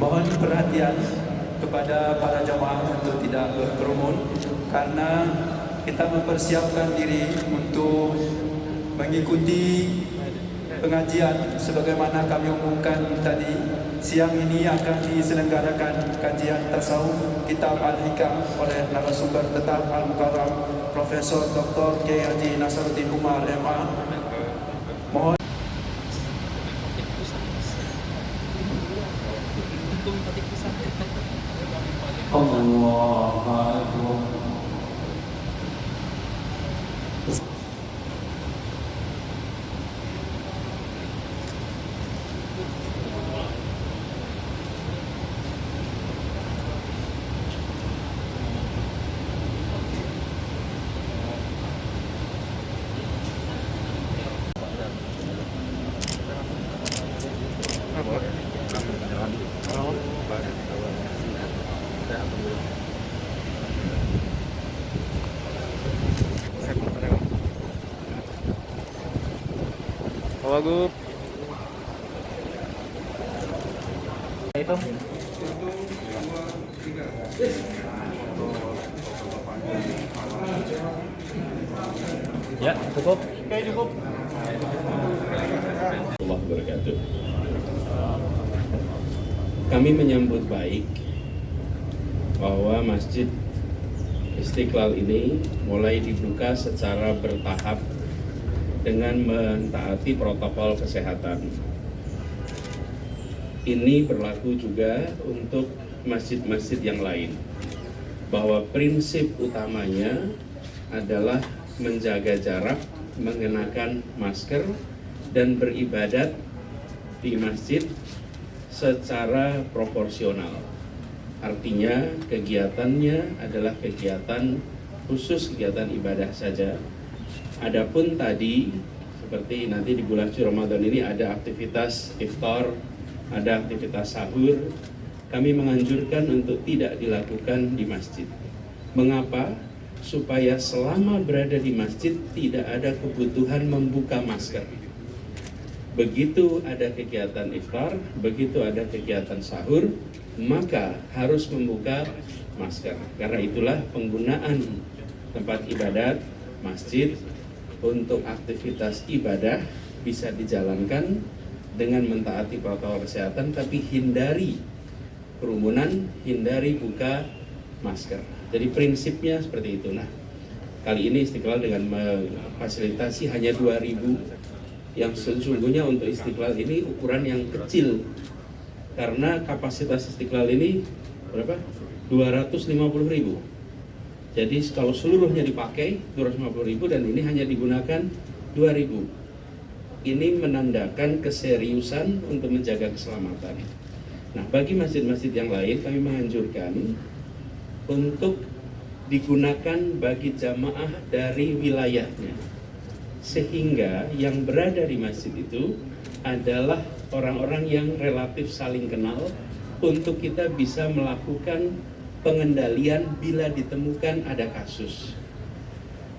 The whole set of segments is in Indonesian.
Mohon perhatian kepada para jemaah untuk tidak berkerumun karena kita mempersiapkan diri untuk mengikuti pengajian sebagaimana kami umumkan tadi. Siang ini akan diselenggarakan kajian tasawuf kitab Al-Hikam oleh narasumber tetap Al-Mukarram Profesor Dr. K. Haji Nasaruddin Umar MA. Mohon Allah Akbar. Wagub. Itu. Ya, cukup. Oke, cukup. Allah wabarakatuh. Kami menyambut baik bahwa Masjid Istiqlal ini mulai dibuka secara bertahap dengan mentaati protokol kesehatan. Ini berlaku juga untuk masjid-masjid yang lain, bahwa prinsip utamanya adalah menjaga jarak, mengenakan masker, dan beribadat di masjid secara proporsional. Artinya kegiatannya adalah kegiatan khusus, kegiatan ibadah saja. Adapun tadi seperti nanti di bulan suci Ramadan ini ada aktivitas iftar, ada aktivitas sahur, kami menganjurkan untuk tidak dilakukan di masjid. Mengapa? Supaya selama berada di masjid tidak ada kebutuhan membuka masker. Begitu ada kegiatan iftar, begitu ada kegiatan sahur, maka harus membuka masker. Karena itulah penggunaan tempat ibadat, masjid, untuk aktivitas ibadah bisa dijalankan dengan mentaati protokol kesehatan, tapi hindari kerumunan, hindari buka masker. Jadi prinsipnya seperti itu. Nah, kali ini Istiqlal dengan memfasilitasi hanya 2.000, yang sesungguhnya untuk Istiqlal ini ukuran yang kecil, karena kapasitas Istiqlal ini berapa? 250.000. Jadi kalau seluruhnya dipakai 250.000 dan ini hanya digunakan 2.000. Ini menandakan keseriusan untuk menjaga keselamatan. Nah, bagi masjid-masjid yang lain kami menganjurkan untuk digunakan bagi jamaah dari wilayahnya. Sehingga yang berada di masjid itu adalah orang-orang yang relatif saling kenal untuk kita bisa melakukan pengendalian bila ditemukan ada kasus.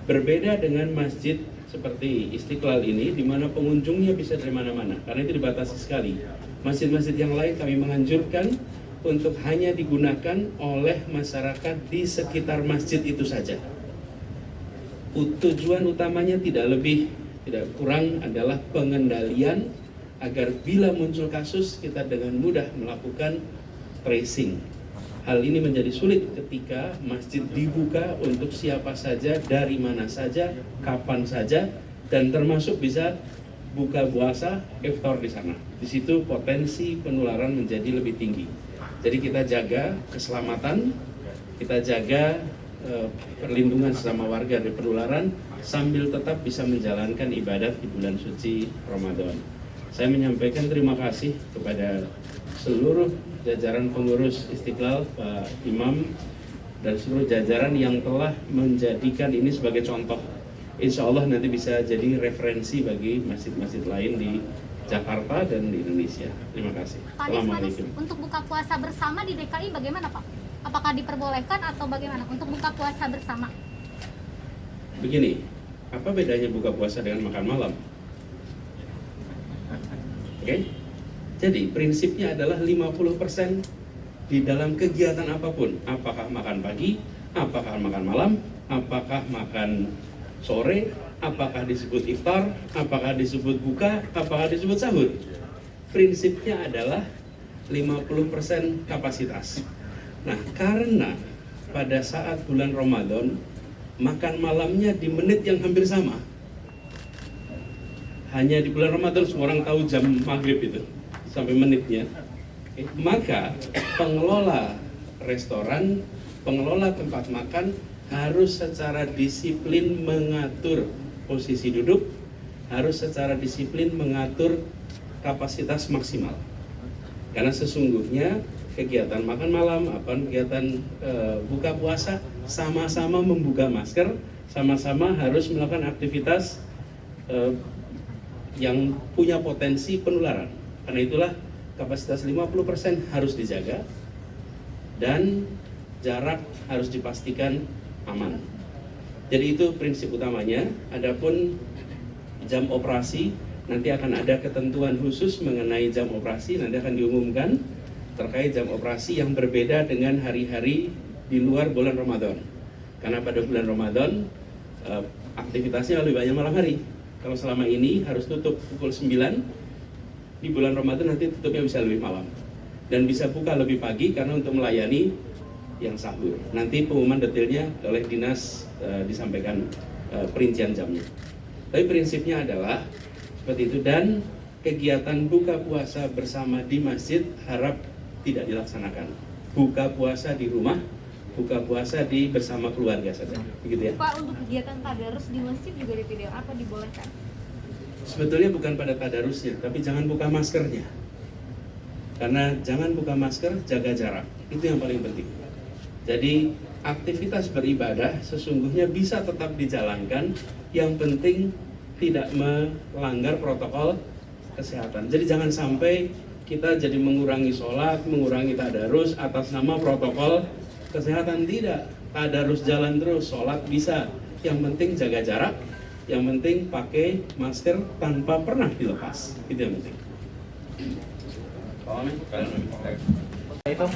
Berbeda dengan masjid seperti Istiqlal ini, di mana pengunjungnya bisa dari mana-mana, karena itu dibatasi sekali. Masjid-masjid yang lain kami menganjurkan untuk hanya digunakan oleh masyarakat di sekitar masjid itu saja. Tujuan utamanya tidak lebih, tidak kurang adalah pengendalian agar bila muncul kasus kita dengan mudah melakukan tracing. Hal ini menjadi sulit ketika masjid dibuka untuk siapa saja, dari mana saja, kapan saja, dan termasuk bisa buka puasa, iftar di sana. Di situ potensi penularan menjadi lebih tinggi. Jadi kita jaga keselamatan, kita jaga perlindungan sesama warga dari penularan, sambil tetap bisa menjalankan ibadat di bulan suci Ramadan. Saya menyampaikan terima kasih kepada seluruh jajaran pengurus Istiqlal, Pak Imam, dan seluruh jajaran yang telah menjadikan ini sebagai contoh. Insya Allah nanti bisa jadi referensi bagi masjid-masjid lain di Jakarta dan di Indonesia. Terima kasih. Assalamualaikum. Untuk buka puasa bersama di DKI bagaimana Pak? Apakah diperbolehkan atau bagaimana untuk buka puasa bersama? Begini, apa bedanya buka puasa dengan makan malam? Oke? Jadi prinsipnya adalah 50% di dalam kegiatan apapun. Apakah makan pagi, apakah makan malam, apakah makan sore, apakah disebut iftar, apakah disebut buka, apakah disebut sahur. Prinsipnya adalah 50% kapasitas. Nah, karena pada saat bulan Ramadan makan malamnya di menit yang hampir sama. Hanya di bulan Ramadan semua orang tahu jam maghrib itu sampai menitnya. Maka pengelola restoran, pengelola tempat makan harus secara disiplin mengatur posisi duduk, harus secara disiplin mengatur kapasitas maksimal. Karena sesungguhnya kegiatan makan malam, kegiatan buka puasa sama-sama membuka masker, sama-sama harus melakukan aktivitas yang punya potensi penularan. Karena itulah kapasitas 50% harus dijaga dan jarak harus dipastikan aman. Jadi itu prinsip utamanya. Adapun jam operasi, nanti akan ada ketentuan khusus mengenai jam operasi, nanti akan diumumkan terkait jam operasi yang berbeda dengan hari-hari di luar bulan Ramadan. Karena pada bulan Ramadan aktivitasnya lebih banyak malam hari. Kalau selama ini harus tutup pukul 9, di bulan Ramadan nanti tutupnya bisa lebih malam. Dan bisa buka lebih pagi karena untuk melayani yang sahur. Nanti pengumuman detailnya oleh dinas disampaikan perincian jamnya. Tapi prinsipnya adalah seperti itu, dan kegiatan buka puasa bersama di masjid harap tidak dilaksanakan. Buka puasa di rumah, buka puasa di bersama keluarga saja, begitu ya. Pak, untuk kegiatan tadarus di masjid juga tidak apa dibolehkan? Sebetulnya bukan pada tadarusnya, tapi jangan buka maskernya. Karena jangan buka masker, jaga jarak. Itu yang paling penting. Jadi aktivitas beribadah sesungguhnya bisa tetap dijalankan, yang penting tidak melanggar protokol kesehatan. Jadi jangan sampai kita jadi mengurangi sholat, mengurangi tadarus atas nama protokol kesehatan. Tidak, tadarus jalan terus, sholat bisa. Yang penting jaga jarak, yang penting pakai masker tanpa pernah dilepas. Itu yang penting. Itu.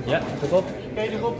Ya, cukup. Oke, cukup.